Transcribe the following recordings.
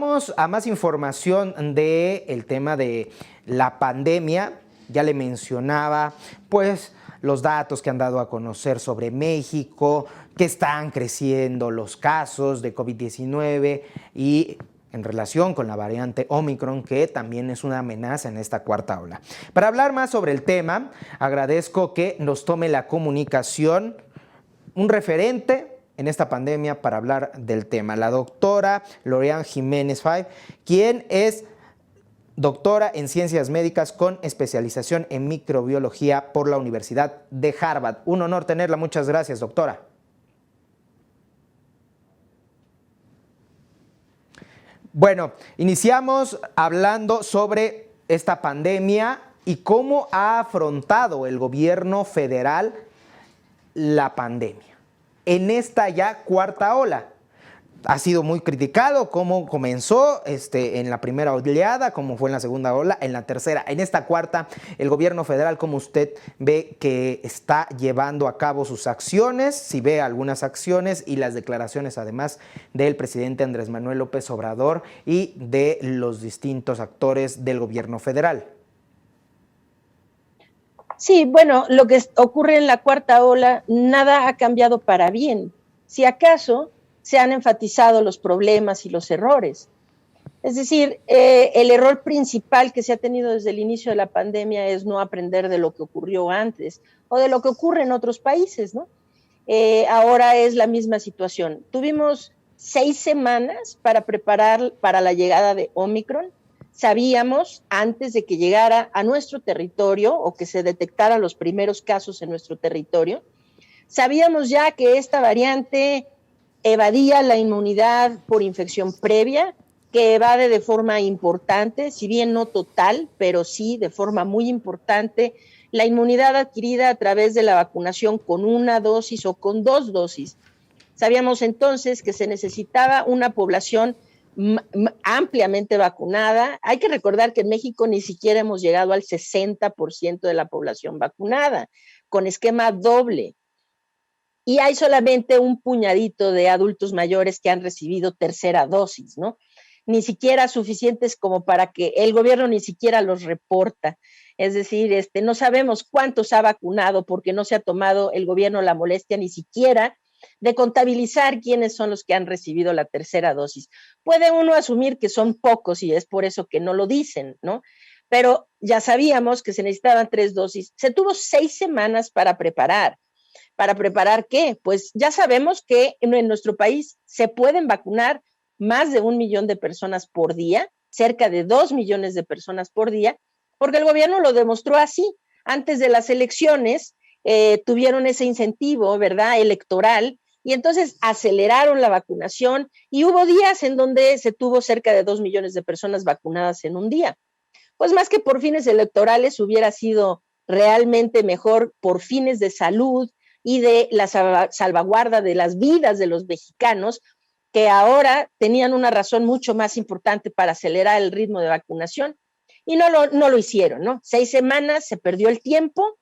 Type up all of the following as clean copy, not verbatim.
Vamos a más información del tema de la pandemia. Ya le mencionaba, pues, los datos que han dado a conocer sobre México, que están creciendo los casos de COVID-19 y en relación con la variante Omicron, que también es una amenaza en esta cuarta ola. Para hablar más sobre el tema, agradezco que nos tome la comunicación un referente en esta pandemia para hablar del tema, la doctora Lorian Jiménez Fay, quien es doctora en ciencias médicas con especialización en microbiología por la Universidad de Harvard. Un honor tenerla, muchas gracias, doctora. Bueno, iniciamos hablando sobre esta pandemia y cómo ha afrontado el gobierno federal la pandemia en esta ya cuarta ola. Ha sido muy criticado cómo comenzó en la primera oleada, cómo fue en la segunda ola, en la tercera, en esta cuarta, el gobierno federal, ¿cómo usted ve que está llevando a cabo sus acciones? Si ve algunas acciones y las declaraciones además del presidente Andrés Manuel López Obrador y de los distintos actores del gobierno federal. Sí, bueno, lo que ocurre en la cuarta ola, nada ha cambiado para bien. Si acaso se han enfatizado los problemas y los errores. Es decir, el error principal que se ha tenido desde el inicio de la pandemia es no aprender de lo que ocurrió antes o de lo que ocurre en otros países, ¿no? Ahora es la misma situación. Tuvimos 6 semanas para preparar para la llegada de Omicron. Sabíamos antes de que llegara a nuestro territorio o que se detectaran los primeros casos en nuestro territorio, sabíamos ya que esta variante evadía la inmunidad por infección previa, que evade de forma importante, si bien no total, pero sí de forma muy importante, la inmunidad adquirida a través de la vacunación con una dosis o con 2 dosis. Sabíamos entonces que se necesitaba una población ampliamente vacunada. Hay que recordar que en México ni siquiera hemos llegado al 60% de la población vacunada, con esquema doble. Y hay solamente un puñadito de adultos mayores que han recibido tercera dosis, ¿no? Ni siquiera suficientes como para que el gobierno ni siquiera los reporta. Es decir, no sabemos cuántos ha vacunado porque no se ha tomado el gobierno la molestia ni siquiera de contabilizar quiénes son los que han recibido la tercera dosis. Puede uno asumir que son pocos y es por eso que no lo dicen, ¿no? Pero ya sabíamos que se necesitaban 3 dosis. Se tuvo 6 semanas para preparar. ¿Para preparar qué? Pues ya sabemos que en nuestro país se pueden vacunar más de 1 millón de personas por día, cerca de 2 millones de personas por día, porque el gobierno lo demostró así. Antes de las elecciones tuvieron ese incentivo, ¿verdad?, electoral, y entonces aceleraron la vacunación y hubo días en donde se tuvo cerca de 2 millones de personas vacunadas en un día. Pues más que por fines electorales hubiera sido realmente mejor por fines de salud y de la salvaguarda de las vidas de los mexicanos, que ahora tenían una razón mucho más importante para acelerar el ritmo de vacunación, y no lo hicieron, ¿no? 6 semanas, se perdió el tiempo,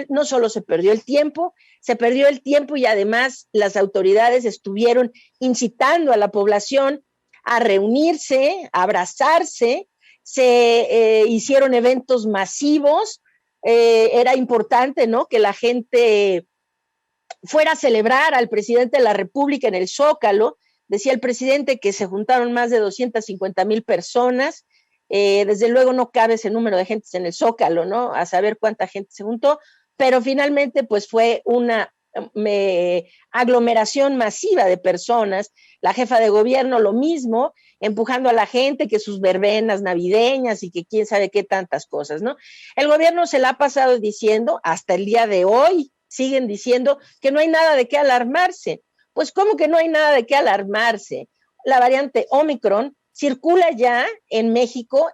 no solo se perdió el tiempo, se perdió el tiempo y además las autoridades estuvieron incitando a la población a reunirse, a abrazarse, se hicieron eventos masivos, era importante, ¿no?, que la gente fuera a celebrar al presidente de la República en el Zócalo. Decía el presidente que se juntaron más de 250,000 personas. Desde luego no cabe ese número de gente en el Zócalo, ¿no?, a saber cuánta gente se juntó, pero finalmente pues fue una aglomeración masiva de personas. La jefa de gobierno lo mismo, empujando a la gente que sus verbenas navideñas y que quién sabe qué tantas cosas, ¿no? El gobierno se la ha pasado diciendo, hasta el día de hoy, siguen diciendo que no hay nada de qué alarmarse. Pues, ¿cómo que no hay nada de qué alarmarse? La variante Omicron circula ya en México,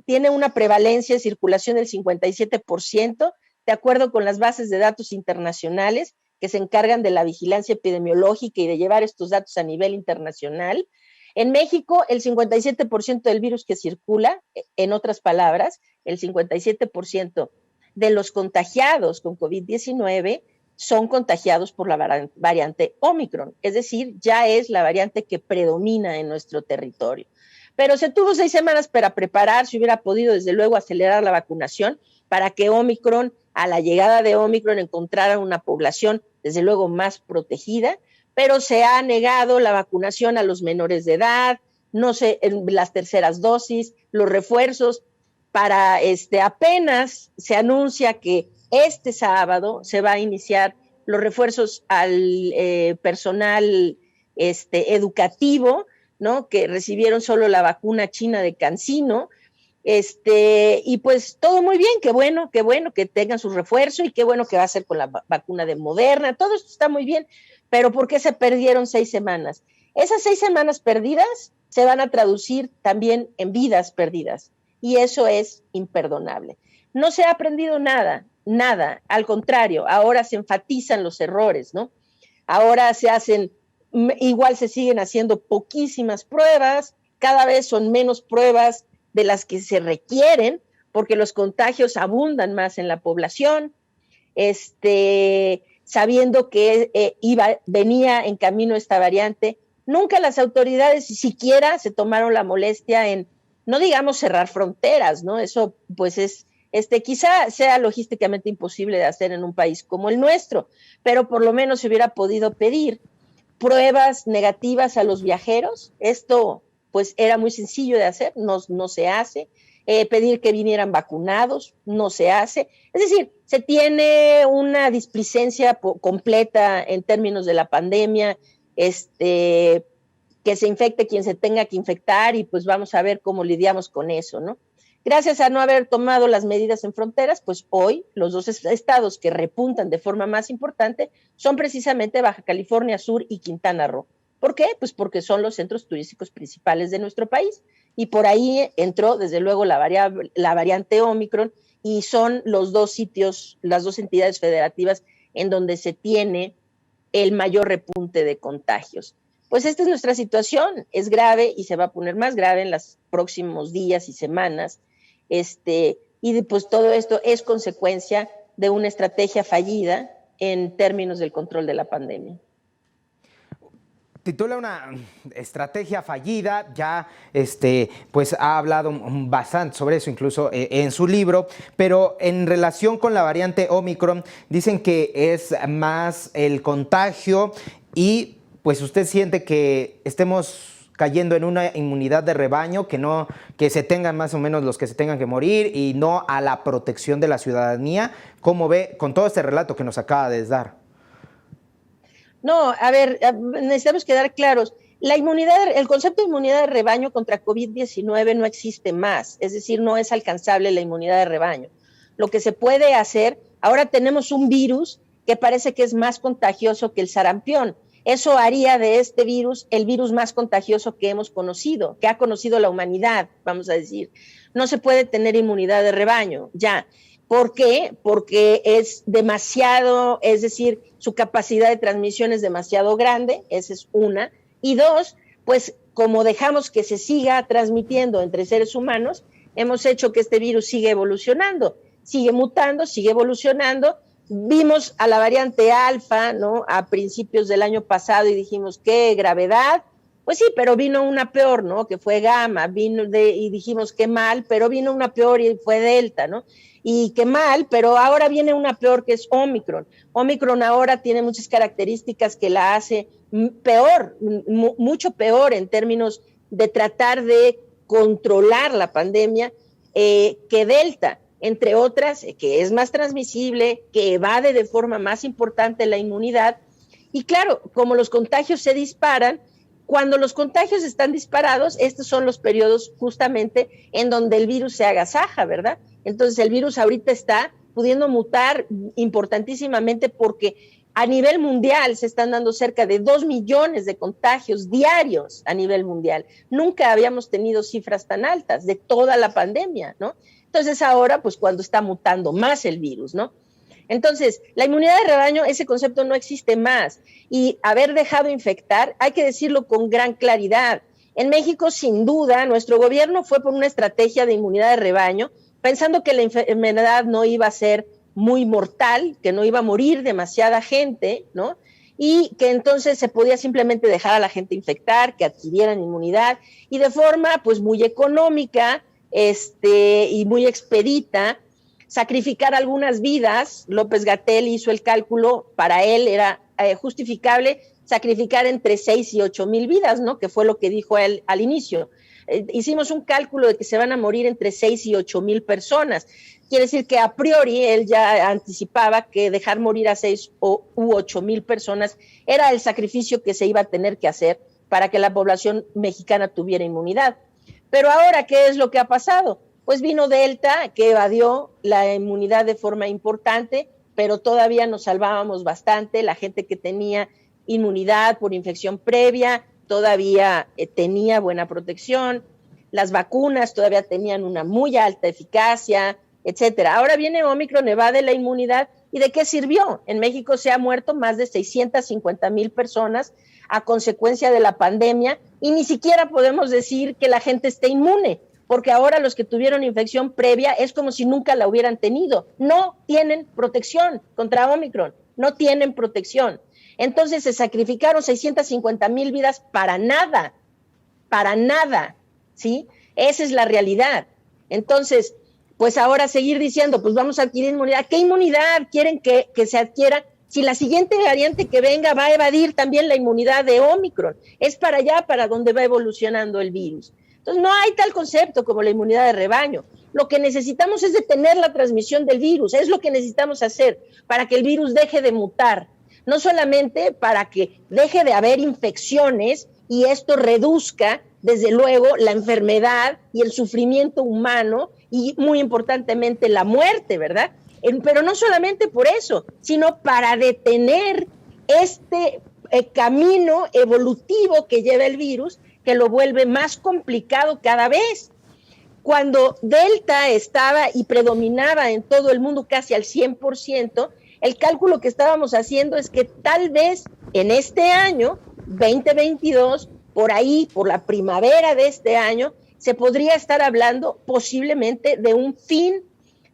tiene una prevalencia de circulación del 57%, de acuerdo con las bases de datos internacionales que se encargan de la vigilancia epidemiológica y de llevar estos datos a nivel internacional. En México, el 57% del virus que circula, en otras palabras, el 57% de los contagiados con COVID-19 son contagiados por la variante Omicron, es decir, ya es la variante que predomina en nuestro territorio. Pero se tuvo 6 semanas para preparar, se hubiera podido desde luego acelerar la vacunación para que Omicron, a la llegada de Omicron, encontrara una población desde luego más protegida, pero se ha negado la vacunación a los menores de edad, no sé, las terceras dosis, los refuerzos, para apenas se anuncia que este sábado se va a iniciar los refuerzos al personal educativo, ¿no? Que recibieron solo la vacuna china de CanSino, y pues todo muy bien, qué bueno que tengan su refuerzo y qué bueno que va a ser con la vacuna de Moderna, todo esto está muy bien, pero ¿por qué se perdieron 6 semanas? Esas 6 semanas perdidas se van a traducir también en vidas perdidas y eso es imperdonable. No se ha aprendido nada, al contrario, ahora se enfatizan los errores, ¿no? Ahora igual se siguen haciendo poquísimas pruebas, cada vez son menos pruebas de las que se requieren, porque los contagios abundan más en la población, sabiendo que venía en camino esta variante, nunca las autoridades siquiera se tomaron la molestia en, no digamos cerrar fronteras, ¿no? Eso pues es, quizá sea logísticamente imposible de hacer en un país como el nuestro, pero por lo menos se hubiera podido pedir pruebas negativas a los viajeros. Esto pues era muy sencillo de hacer, no se hace. Pedir que vinieran vacunados, no se hace. Es decir, se tiene una displicencia completa en términos de la pandemia, que se infecte quien se tenga que infectar y pues vamos a ver cómo lidiamos con eso, ¿no? Gracias a no haber tomado las medidas en fronteras, pues hoy los 2 estados que repuntan de forma más importante son precisamente Baja California Sur y Quintana Roo. ¿Por qué? Pues porque son los centros turísticos principales de nuestro país y por ahí entró desde luego la variante Omicron y son los 2 sitios, las 2 entidades federativas en donde se tiene el mayor repunte de contagios. Pues esta es nuestra situación, es grave y se va a poner más grave en los próximos días y semanas. Y pues todo esto es consecuencia de una estrategia fallida en términos del control de la pandemia. Titula una estrategia fallida, ya pues ha hablado bastante sobre eso, incluso en su libro, pero en relación con la variante Omicron, dicen que es más el contagio y pues usted siente que estemos cayendo en una inmunidad de rebaño, que se tengan más o menos los que se tengan que morir y no a la protección de la ciudadanía. ¿Cómo ve con todo este relato que nos acaba de dar? No, a ver, necesitamos quedar claros. El concepto de inmunidad de rebaño contra COVID-19 no existe más, es decir, no es alcanzable la inmunidad de rebaño. Lo que se puede hacer, ahora tenemos un virus que parece que es más contagioso que el sarampión. Eso haría de este virus el virus más contagioso que hemos conocido, que ha conocido la humanidad, vamos a decir. No se puede tener inmunidad de rebaño, ya. ¿Por qué? Porque es demasiado, es decir, su capacidad de transmisión es demasiado grande, esa es una. Y 2, pues como dejamos que se siga transmitiendo entre seres humanos, hemos hecho que este virus siga evolucionando, sigue mutando, sigue evolucionando. Vimos a la variante alfa, ¿no? A principios del año pasado y dijimos, qué gravedad. Pues sí, pero vino una peor, ¿no? Que fue gamma, y dijimos, qué mal, pero vino una peor y fue delta, ¿no? Y qué mal, pero ahora viene una peor que es Omicron. Omicron ahora tiene muchas características que la hace peor, mucho peor en términos de tratar de controlar la pandemia que Delta, entre otras, que es más transmisible, que evade de forma más importante la inmunidad. Y claro, como los contagios se disparan, cuando los contagios están disparados, estos son los periodos justamente en donde el virus se agasaja, ¿verdad? Entonces el virus ahorita está pudiendo mutar importantísimamente porque a nivel mundial se están dando cerca de 2 millones de contagios diarios a nivel mundial. Nunca habíamos tenido cifras tan altas de toda la pandemia, ¿no? Entonces ahora, pues cuando está mutando más el virus, ¿no? Entonces, la inmunidad de rebaño, ese concepto no existe más. Y haber dejado infectar, hay que decirlo con gran claridad. En México, sin duda, nuestro gobierno fue por una estrategia de inmunidad de rebaño, pensando que la enfermedad no iba a ser muy mortal, que no iba a morir demasiada gente, ¿no? Y que entonces se podía simplemente dejar a la gente infectar, que adquirieran inmunidad, y de forma pues muy económica y muy expedita, sacrificar algunas vidas. López-Gatell hizo el cálculo, para él era justificable sacrificar entre 6 y 8 mil vidas, ¿no? Que fue lo que dijo él al inicio. Hicimos un cálculo de que se van a morir entre 6 y 8 mil personas. Quiere decir que a priori él ya anticipaba que dejar morir a 6 u 8 mil personas era el sacrificio que se iba a tener que hacer para que la población mexicana tuviera inmunidad. Pero ahora, ¿qué es lo que ha pasado? Pues vino Delta, que evadió la inmunidad de forma importante, pero todavía nos salvábamos bastante. La gente que tenía inmunidad por infección previa todavía tenía buena protección, las vacunas todavía tenían una muy alta eficacia, etcétera. Ahora viene Omicron, evade la inmunidad, ¿y de qué sirvió? En México se ha muerto más de 650,000 personas a consecuencia de la pandemia, y ni siquiera podemos decir que la gente esté inmune, porque ahora los que tuvieron infección previa es como si nunca la hubieran tenido. No tienen protección contra Omicron, no tienen protección. Entonces se sacrificaron 650,000 vidas para nada, ¿sí? Esa es la realidad. Entonces, pues ahora seguir diciendo, pues vamos a adquirir inmunidad. ¿Qué inmunidad quieren que se adquiera? Si la siguiente variante que venga va a evadir también la inmunidad de Omicron. Es para allá para donde va evolucionando el virus. Entonces no hay tal concepto como la inmunidad de rebaño. Lo que necesitamos es detener la transmisión del virus. Es lo que necesitamos hacer para que el virus deje de mutar. No solamente para que deje de haber infecciones y esto reduzca, desde luego, la enfermedad y el sufrimiento humano y, muy importantemente, la muerte, ¿verdad? Pero no solamente por eso, sino para detener este camino evolutivo que lleva el virus, que lo vuelve más complicado cada vez. Cuando Delta estaba y predominaba en todo el mundo casi al 100%, el cálculo que estábamos haciendo es que tal vez en este año, 2022, por ahí, por la primavera de este año, se podría estar hablando posiblemente de un fin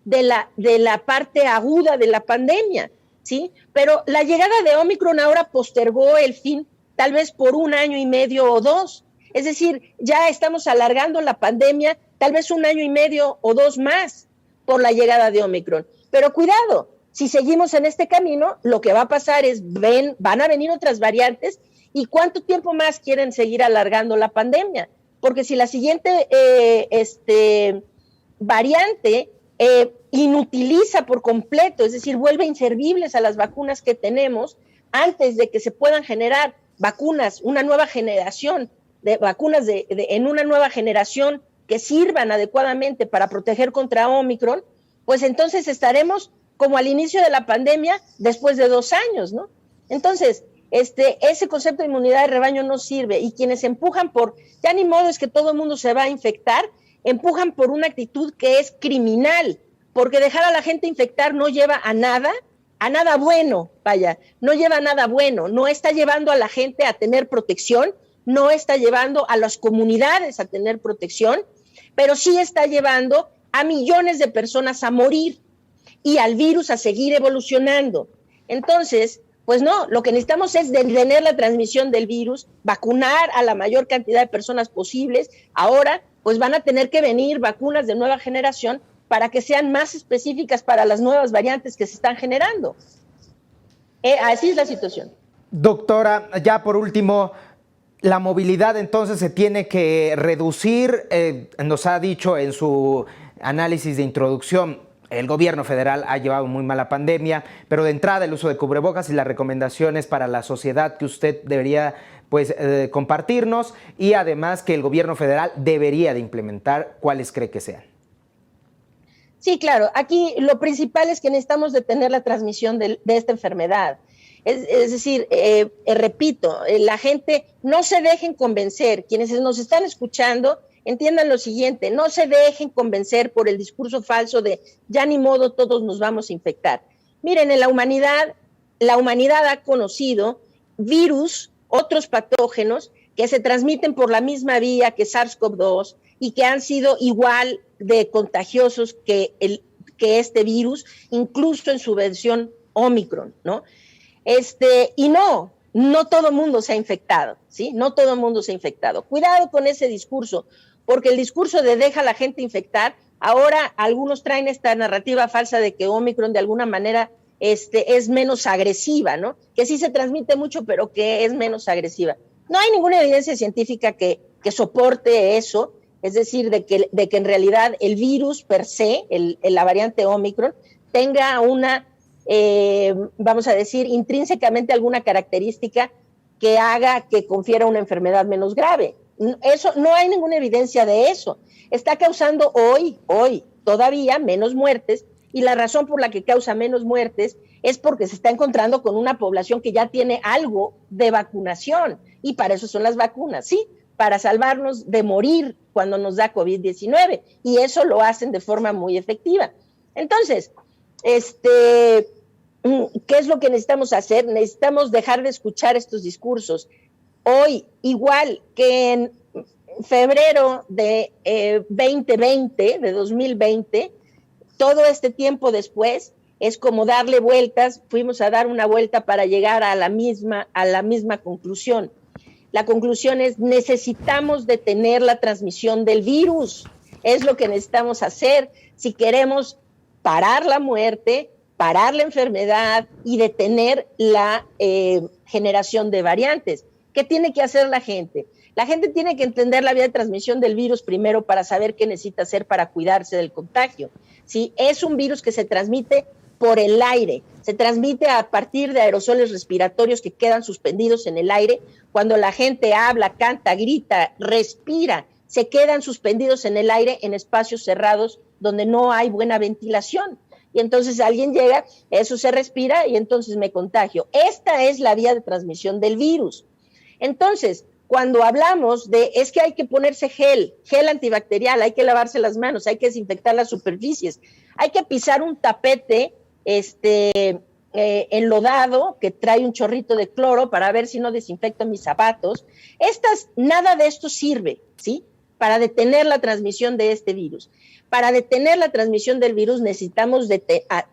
de la parte aguda de la pandemia, ¿sí? Pero la llegada de Omicron ahora postergó el fin tal vez por 1 año y medio o 2. Es decir, ya estamos alargando la pandemia tal vez 1 año y medio o 2 más por la llegada de Omicron. Pero cuidado, si seguimos en este camino, lo que va a pasar es, van a venir otras variantes, y ¿cuánto tiempo más quieren seguir alargando la pandemia? Porque si la siguiente variante inutiliza por completo, es decir, vuelve inservibles a las vacunas que tenemos, antes de que se puedan generar vacunas, una nueva generación de vacunas en una nueva generación que sirvan adecuadamente para proteger contra Omicron, pues entonces estaremos como al inicio de la pandemia después de 2 años, ¿no? Entonces, ese concepto de inmunidad de rebaño no sirve, y quienes empujan ya ni modo es que todo el mundo se va a infectar, empujan por una actitud que es criminal, porque dejar a la gente infectar no lleva a nada bueno, no lleva a nada bueno, no está llevando a la gente a tener protección, no está llevando a las comunidades a tener protección, pero sí está llevando a millones de personas a morir y al virus a seguir evolucionando. Entonces, pues no, lo que necesitamos es detener la transmisión del virus, vacunar a la mayor cantidad de personas posibles. Ahora, pues van a tener que venir vacunas de nueva generación para que sean más específicas para las nuevas variantes que se están generando. Así es la situación. Doctora, ya por último, la movilidad entonces se tiene que reducir. Nos ha dicho en su análisis de introducción, el gobierno federal ha llevado muy mal la pandemia, pero de entrada el uso de cubrebocas y las recomendaciones para la sociedad que usted debería compartirnos, y además que el gobierno federal debería de implementar, ¿cuáles cree que sean? Sí, claro. Aquí lo principal es que necesitamos detener la transmisión de esta enfermedad. Es decir, repito, la gente no se dejen convencer. Quienes nos están escuchando, entiendan lo siguiente: no se dejen convencer por el discurso falso de ya ni modo, todos nos vamos a infectar. Miren, en la humanidad ha conocido virus, otros patógenos que se transmiten por la misma vía que SARS-CoV-2 y que han sido igual de contagiosos que que este virus, incluso en su versión Omicron, ¿no? Y no todo el mundo se ha infectado, ¿sí? No todo el mundo se ha infectado. Cuidado con ese discurso, porque el discurso de deja a la gente infectar, ahora algunos traen esta narrativa falsa de que Omicron de alguna manera es menos agresiva, ¿no? Que sí se transmite mucho, pero que es menos agresiva. No hay ninguna evidencia científica que soporte eso, es decir, de que en realidad el virus per se, la variante Omicron, tenga una, vamos a decir, intrínsecamente alguna característica que haga que confiera una enfermedad menos grave. Eso, no hay ninguna evidencia de eso. Está causando hoy todavía menos muertes, y la razón por la que causa menos muertes es porque se está encontrando con una población que ya tiene algo de vacunación, y para eso son las vacunas, ¿sí? Para salvarnos de morir cuando nos da COVID-19, y eso lo hacen de forma muy efectiva. Entonces, ¿qué es lo que necesitamos hacer? Necesitamos dejar de escuchar estos discursos. Hoy, igual que en febrero de 2020, de 2020, todo este tiempo después, es como darle vueltas, fuimos a dar una vuelta para llegar a la misma conclusión. La conclusión es: necesitamos detener la transmisión del virus. Es lo que necesitamos hacer si queremos parar la muerte, parar la enfermedad y detener la generación de variantes. ¿Qué tiene que hacer la gente? La gente tiene que entender la vía de transmisión del virus primero para saber qué necesita hacer para cuidarse del contagio. ¿Sí? Es un virus que se transmite por el aire, se transmite a partir de aerosoles respiratorios que quedan suspendidos en el aire. Cuando la gente habla, canta, grita, respira, se quedan suspendidos en el aire en espacios cerrados donde no hay buena ventilación. Y entonces alguien llega, eso se respira y entonces me contagio. Esta es la vía de transmisión del virus. Entonces, cuando hablamos de es que hay que ponerse gel antibacterial, hay que lavarse las manos, hay que desinfectar las superficies, hay que pisar un tapete enlodado que trae un chorrito de cloro para ver si no desinfecto mis zapatos. Nada de esto sirve, ¿sí? Para detener la transmisión de este virus. Para detener la transmisión del virus necesitamos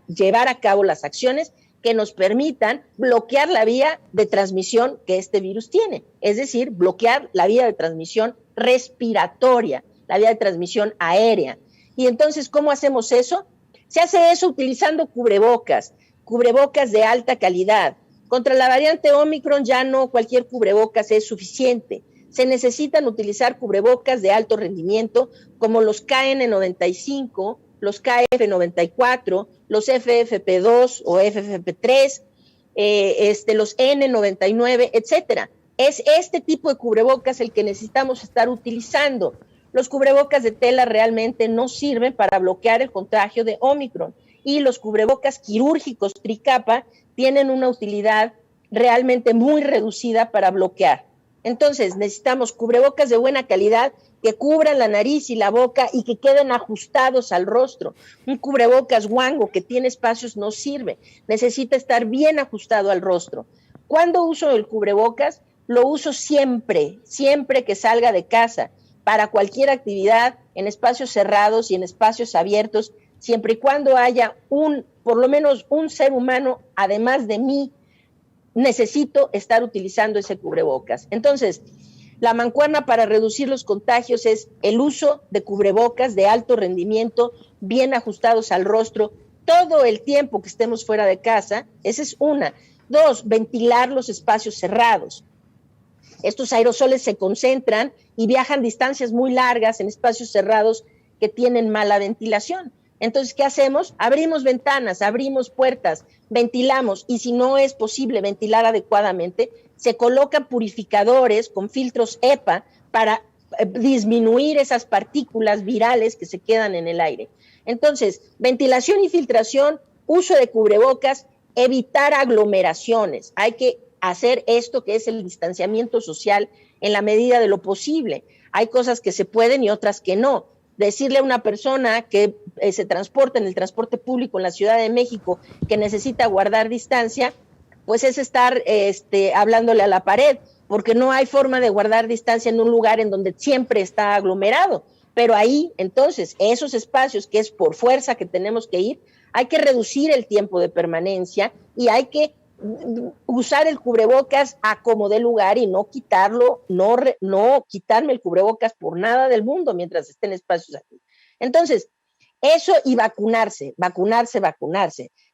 llevar a cabo las acciones que nos permitan bloquear la vía de transmisión que este virus tiene, es decir, bloquear la vía de transmisión respiratoria, la vía de transmisión aérea. Y entonces, ¿cómo hacemos eso? Se hace eso utilizando cubrebocas de alta calidad. Contra la variante Omicron ya no cualquier cubrebocas es suficiente. Se necesitan utilizar cubrebocas de alto rendimiento como los KN95, los KF94, los FFP2 o FFP3, los N99, etcétera. Es este tipo de cubrebocas el que necesitamos estar utilizando. Los cubrebocas de tela realmente no sirven para bloquear el contagio de Omicron, y los cubrebocas quirúrgicos tricapa tienen una utilidad realmente muy reducida para bloquear. Entonces necesitamos cubrebocas de buena calidad que cubran la nariz y la boca y que queden ajustados al rostro. Un cubrebocas guango que tiene espacios no sirve, necesita estar bien ajustado al rostro. ¿Cuándo uso el cubrebocas? Lo uso siempre que salga de casa, para cualquier actividad, en espacios cerrados y en espacios abiertos, siempre y cuando haya por lo menos un ser humano, además de mí, necesito estar utilizando ese cubrebocas. Entonces, la mancuerna para reducir los contagios es el uso de cubrebocas de alto rendimiento, bien ajustados al rostro, todo el tiempo que estemos fuera de casa. Esa es una. 2, ventilar los espacios cerrados. Estos aerosoles se concentran y viajan distancias muy largas en espacios cerrados que tienen mala ventilación. Entonces, ¿qué hacemos? Abrimos ventanas, abrimos puertas, ventilamos, y si no es posible ventilar adecuadamente, se colocan purificadores con filtros EPA para disminuir esas partículas virales que se quedan en el aire. Entonces, ventilación y filtración, uso de cubrebocas, evitar aglomeraciones. Hay que hacer esto que es el distanciamiento social en la medida de lo posible. Hay cosas que se pueden y otras que no. Decirle a una persona que se transporta en el transporte público en la Ciudad de México que necesita guardar distancia, pues es estar hablándole a la pared, porque no hay forma de guardar distancia en un lugar en donde siempre está aglomerado. Pero ahí, entonces, esos espacios que es por fuerza que tenemos que ir, hay que reducir el tiempo de permanencia y hay que usar el cubrebocas a como dé lugar y no quitarlo, no quitarme el cubrebocas por nada del mundo mientras esté en espacios aquí. Entonces, eso y vacunarse.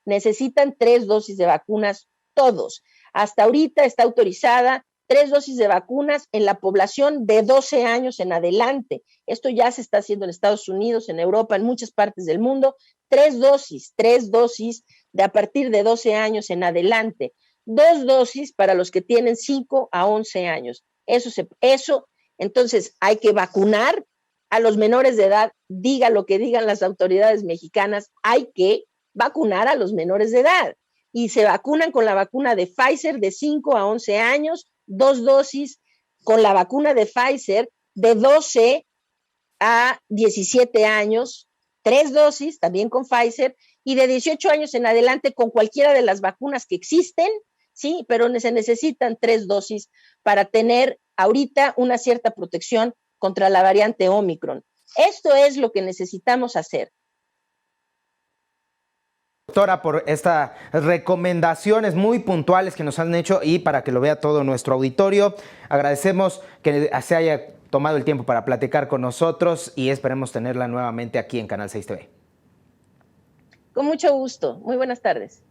Necesitan 3 dosis de vacunas todos. Hasta ahorita está autorizada 3 dosis de vacunas en la población de 12 años en adelante. Esto ya se está haciendo en Estados Unidos, en Europa, en muchas partes del mundo. 3 dosis de a partir de 12 años en adelante. 2 dosis para los que tienen 5 a 11 años. Eso, entonces hay que vacunar a los menores de edad, diga lo que digan las autoridades mexicanas, hay que vacunar a los menores de edad. Y se vacunan con la vacuna de Pfizer de 5 a 11 años, 2 dosis con la vacuna de Pfizer de 12 a 17 años, 3 dosis también con Pfizer, y de 18 años en adelante con cualquiera de las vacunas que existen, sí, pero se necesitan 3 dosis para tener ahorita una cierta protección contra la variante Omicron. Esto es lo que necesitamos hacer. Doctora, por estas recomendaciones muy puntuales que nos han hecho y para que lo vea todo nuestro auditorio. Agradecemos que se haya tomado el tiempo para platicar con nosotros y esperemos tenerla nuevamente aquí en Canal 6 TV. Con mucho gusto. Muy buenas tardes.